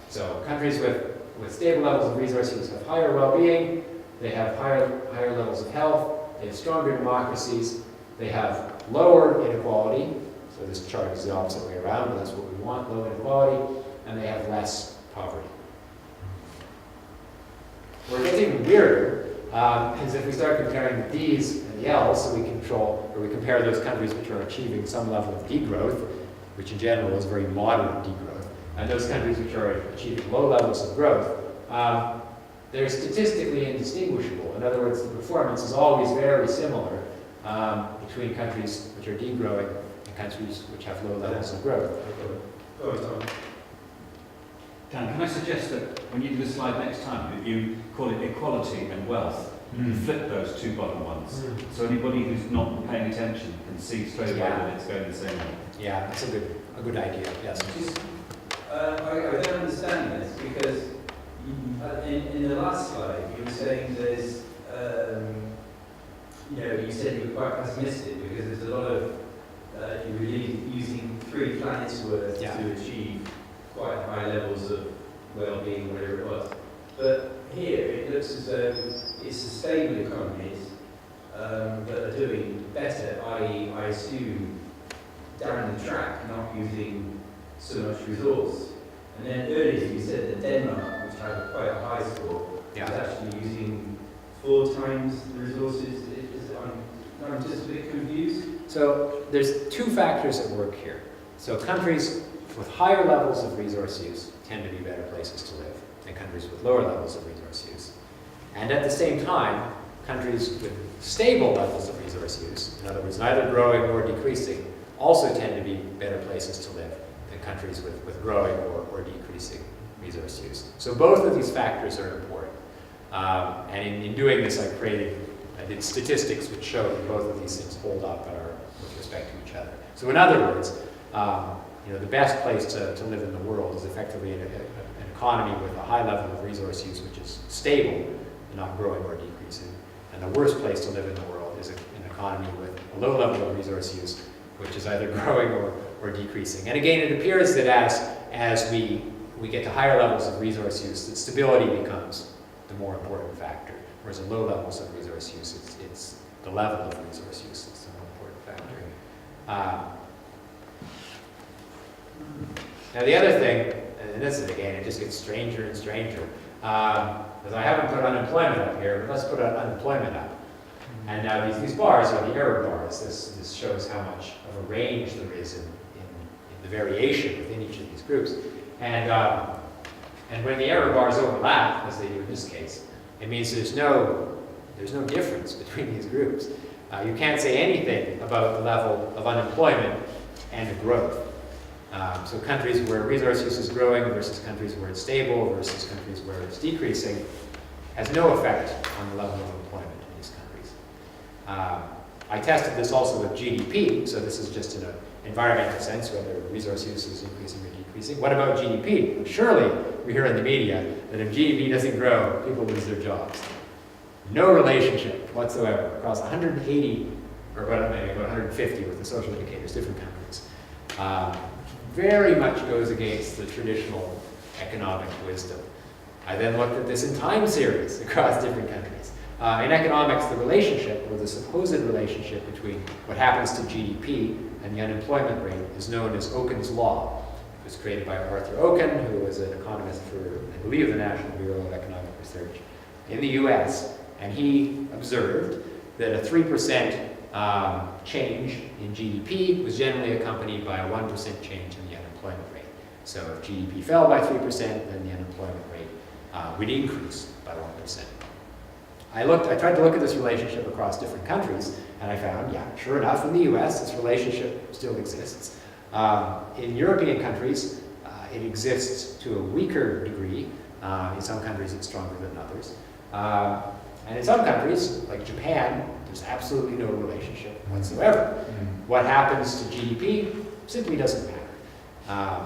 So countries with stable levels of resource use have higher well-being, they have higher levels of health, they have stronger democracies, they have lower inequality. So this chart is the opposite way around, but that's what we want, low inequality, and they have less poverty. Where it gets even weirder is if we start comparing the D's and the L's, so we compare those countries which are achieving some level of degrowth, which in general is very moderate degrowth, and those countries which are achieving low levels of growth, they're statistically indistinguishable. In other words, the performance is always very similar between countries which are degrowing and countries which have low levels of growth. Dan, can I suggest that when you do the slide next time, that you call it equality and wealth, you flip those two bottom ones. So anybody who's not paying attention can see straight away that it's going the same way. Yeah, that's a good idea, yes. I don't understand this because in the last slide you were saying there's, you said you were quite pessimistic because there's a lot of, you were using 3 planets worth to achieve quite high levels of well-being, whatever it was. But here it looks as though it's the stable economies that are doing better, i.e. I assume down the track, not using so much resource. And then earlier you said that Denmark, which had quite a high score, is actually using 4 times the resources. I'm just a bit confused. So there's 2 factors at work here. So countries with higher levels of resource use tend to be better places to live than countries with lower levels of resource use. And at the same time, countries with stable levels of resource use, in other words, neither growing nor decreasing, also tend to be better places to live than countries with growing or decreasing resource use. So both of these factors are important. And in doing this, I did statistics which show that both of these things hold up with respect to each other. So in other words, the best place to live in the world is effectively an economy with a high level of resource use which is stable and not growing or decreasing. And the worst place to live in the world is an economy with a low level of resource use which is either growing or decreasing. And again, it appears that as we get to higher levels of resource use, that stability becomes the more important factor. Whereas at low levels of resource use, it's the level of resource use that's the more important factor. Now the other thing, and this is again, it just gets stranger and stranger, because I haven't put unemployment up here, but let's put unemployment up. And now these bars are the error bars. This shows how much of a range there is in the variation within each of these groups. And when the error bars overlap, as they do in this case, it means there's no difference between these groups. You can't say anything about the level of unemployment and the growth. So countries where resource use is growing versus countries where it's stable versus countries where it's decreasing has no effect on the level of employment in these countries. I tested this also with GDP, so this is just in environmental sense, whether resource use is increasing or decreasing. What about GDP? Surely we hear in the media that if GDP doesn't grow, people lose their jobs. No relationship whatsoever across 180, or maybe about 150 with the social indicators, different countries. Very much goes against the traditional economic wisdom. I then looked at this in time series across different countries. In economics, the relationship, or the supposed relationship between what happens to GDP and the unemployment rate is known as Oguns Law. It was created by Arthur Ogun, who was an economist for, I believe, the National Bureau of Economic Research in the US, and he observed that a 3% change in GDP was generally accompanied by a 1% change in the unemployment rate. So if GDP fell by 3%, then the unemployment rate would increase by 1%. I tried to look at this relationship across different countries, and I found, yeah, sure enough, in the US, this relationship still exists. In European countries, it exists to a weaker degree. In some countries, it's stronger than others. And in some countries, like Japan, there's absolutely no relationship whatsoever. What happens to GDP simply doesn't matter.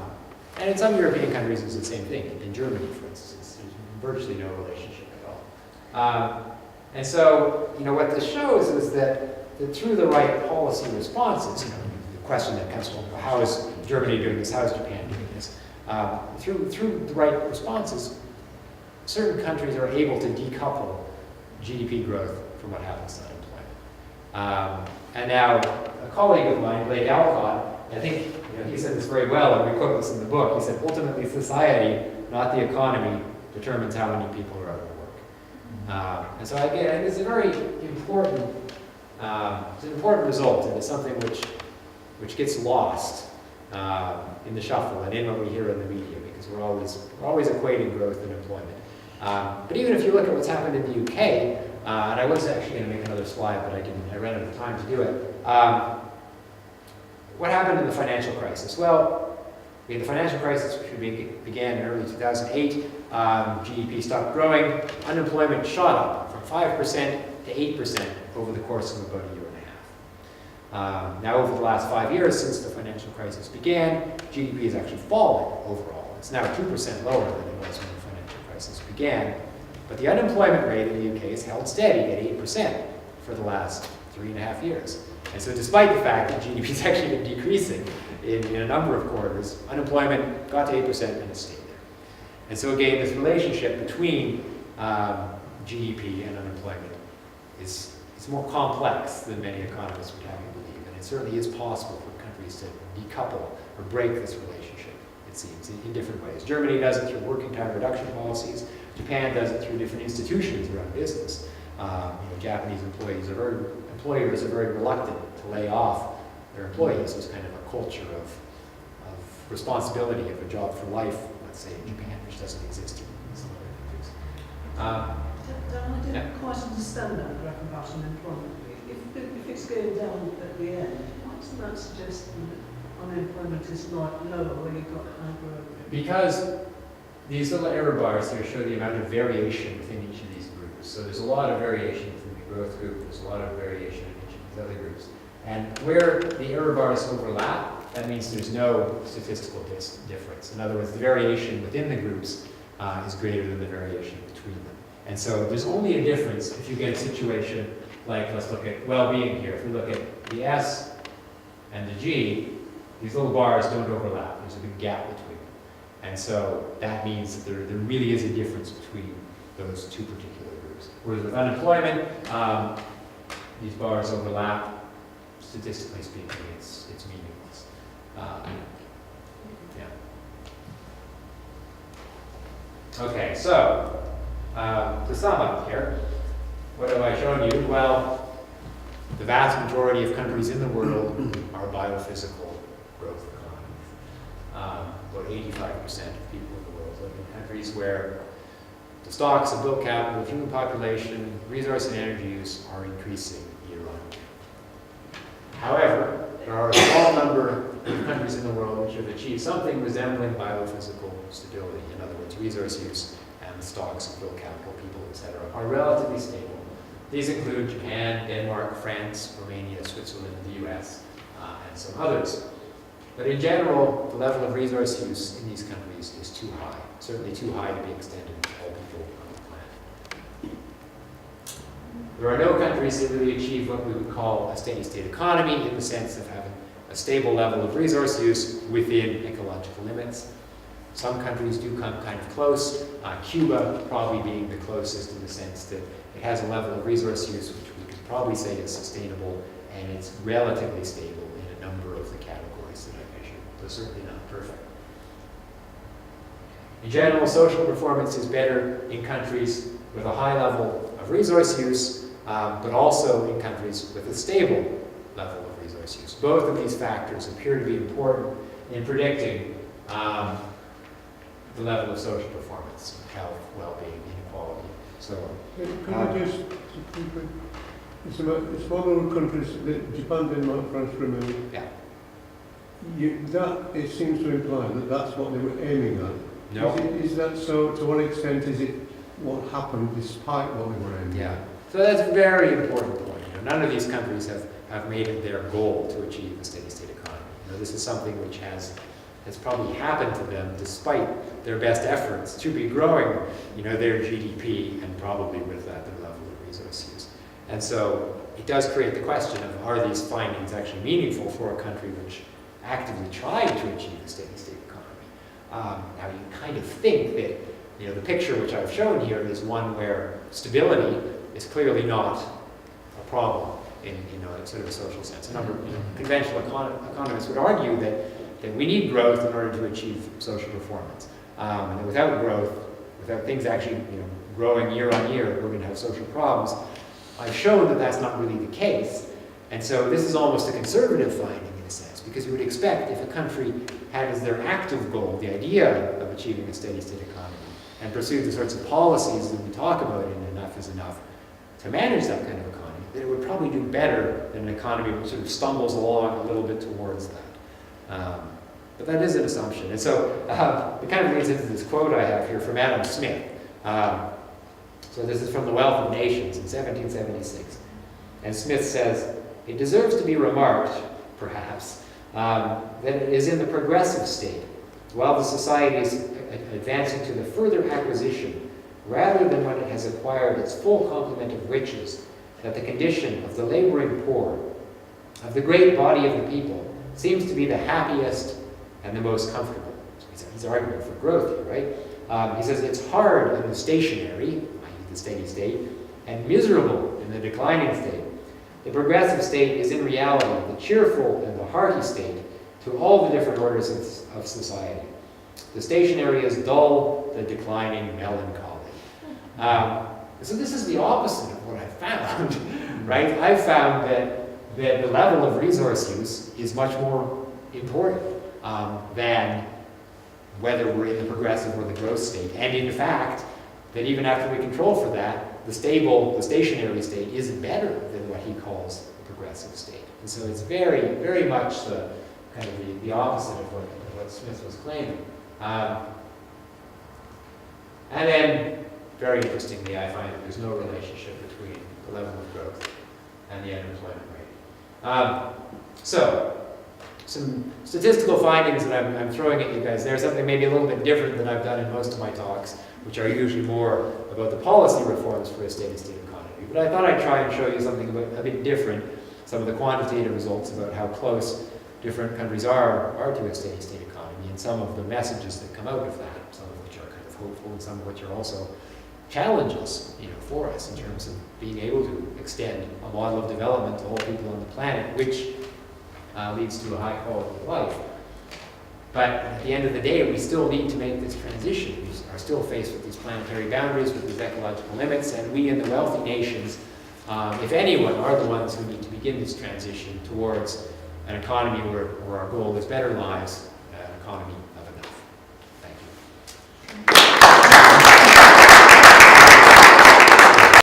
And in some European countries, it's the same thing. In Germany, for instance, there's virtually no relationship at all. And so, what this shows is that through the right policy responses, the question that comes from how is Germany doing this, how is Japan doing this, through the right responses, certain countries are able to decouple GDP growth from what happens to unemployment. And now, a colleague of mine, Blake Alcott, I think he said this very well, and we quote this in the book. He said, ultimately, society, not the economy, determines how many people are out of work. And so again, it's a very important, it's an important result, and it's something which gets lost in the shuffle and in what we hear in the media, because we're always equating growth and employment. But even if you look at what's happened in the UK, and I was actually going to make another slide, but I ran out of time to do it. What happened in the financial crisis? Well, we had the financial crisis, which began in early 2008. GDP stopped growing. Unemployment shot up from 5% to 8% over the course of about a year and a half. Now, over the last 5 years, since the financial crisis began, GDP has actually fallen overall. It's now 2% lower than it was when the financial crisis began. But the unemployment rate in the UK has held steady at 8% for the last 3.5 years. And so despite the fact that GDP has actually been decreasing in a number of quarters, unemployment got to 8% and it stayed there. And so again, this relationship between GDP and unemployment is more complex than many economists would have you believe. And it certainly is possible for countries to decouple or break this relationship, it seems, in different ways. Germany does it through working time reduction policies. Japan does it through different institutions around business. Japanese employers are very reluctant to lay off their employees. There's kind of a culture of responsibility of a job for life, let's say in Japan, which doesn't exist in some other countries. Dan, I didn't quite understand that graph about unemployment. If it's going down at the end, why doesn't that suggest that unemployment is lower where you've got high growth? Because these little error bars here show the amount of variation within each of these groups. So there's a lot of variation within the growth group, there's a lot of variation in each of these other groups. And where the error bars overlap, that means there's no statistical difference. In other words, the variation within the groups is greater than the variation between them. And so there's only a difference if you get a situation like, let's look at well-being here. If we look at the S and the G, these little bars don't overlap. There's a big gap between them. And so that means that there really is a difference between those two particular groups. Whereas with unemployment, these bars overlap. Statistically speaking, it's meaningless. Okay, so to sum up here, what have I shown you? Well, the vast majority of countries in the world are biophysical growth economies. About 85% of people in the world live in countries where the stocks of built capital, human population, resource and energy use are increasing year on year. However, there are a small number of countries in the world which have achieved something resembling biophysical stability. In other words, resource use and the stocks of built capital, people, etc., are relatively stable. These include Japan, Denmark, France, Romania, Switzerland, the US, and some others. But in general, the level of resource use in these countries is too high, certainly too high to be extended to all people on the planet. There are no countries that really achieve what we would call a steady state economy in the sense of having a stable level of resource use within ecological limits. Some countries do come kind of close, Cuba probably being the closest in the sense that it has a level of resource use which we could probably say is sustainable, and it's relatively stable in a number of the categories that I measured, but certainly not perfect. In general, social performance is better in countries with a high level of resource use, but also in countries with a stable level of resource use. Both of these factors appear to be important in predicting the level of social performance, health, well-being, inequality, so on. Can I just, it's one of the countries, Japan, Denmark, France, Germany. Yeah. That, it seems to imply that that's what they were aiming at. No. Is that so? To what extent is it what happened despite what they were aiming at? Yeah. So that's a very important point. None of these countries have made it their goal to achieve a steady state economy. This is something which has probably happened to them despite their best efforts to be growing, their GDP and probably with that their level of resource use. And so it does create the question of, are these findings actually meaningful for a country which actively tried to achieve a steady state economy? Now you kind of think that, the picture which I've shown here is one where stability is clearly not a problem in sort of a social sense. A number of conventional economists would argue that we need growth in order to achieve social performance. And that without growth, without things actually growing year on year, we're going to have social problems. I've shown that that's not really the case. And so this is almost a conservative finding in a sense, because you would expect if a country had as their active goal the idea of achieving a steady state economy and pursued the sorts of policies that we talk about in Enough is Enough to manage that kind of economy, that it would probably do better than an economy which sort of stumbles along a little bit towards that. But that is an assumption. And so it kind of leads into this quote I have here from Adam Smith. So this is from The Wealth of Nations in 1776. And Smith says, "It deserves to be remarked, perhaps, that it is in the progressive state, while the society is advancing to the further acquisition, rather than when it has acquired its full complement of riches, that the condition of the laboring poor, of the great body of the people, seems to be the happiest and the most comfortable." So he's arguing for growth here, right? He says it's hard in the stationary, i.e. the steady state, and miserable in the declining state. The progressive state is in reality the cheerful and the hearty state to all the different orders of society. The stationary is dull, the declining melancholy. So this is the opposite of what I found, right? I found that the level of resource use is much more important than whether we're in the progressive or the growth state. And in fact, that even after we control for that, the stationary state is better than what he calls the progressive state. And so it's very, very much the kind of the opposite of what Smith was claiming. And then, very interestingly, I find that there's no relationship between the level of growth and the unemployment rate. So, some statistical findings that I'm throwing at you guys there, something maybe a little bit different than I've done in most of my talks, which are usually more about the policy reforms for a steady state economy. But I thought I'd try and show you something a bit different, some of the quantitative results about how close different countries are to a steady state economy, and some of the messages that come out of that, some of which are kind of hopeful and some of which are also challenges, for us in terms of being able to extend a model of development to all people on the planet, which leads to a high quality of life. But at the end of the day, we still need to make this transition. We are still faced with these planetary boundaries, with these ecological limits, and we in the wealthy nations, if anyone, are the ones who need to begin this transition towards an economy where our goal is better lives, an economy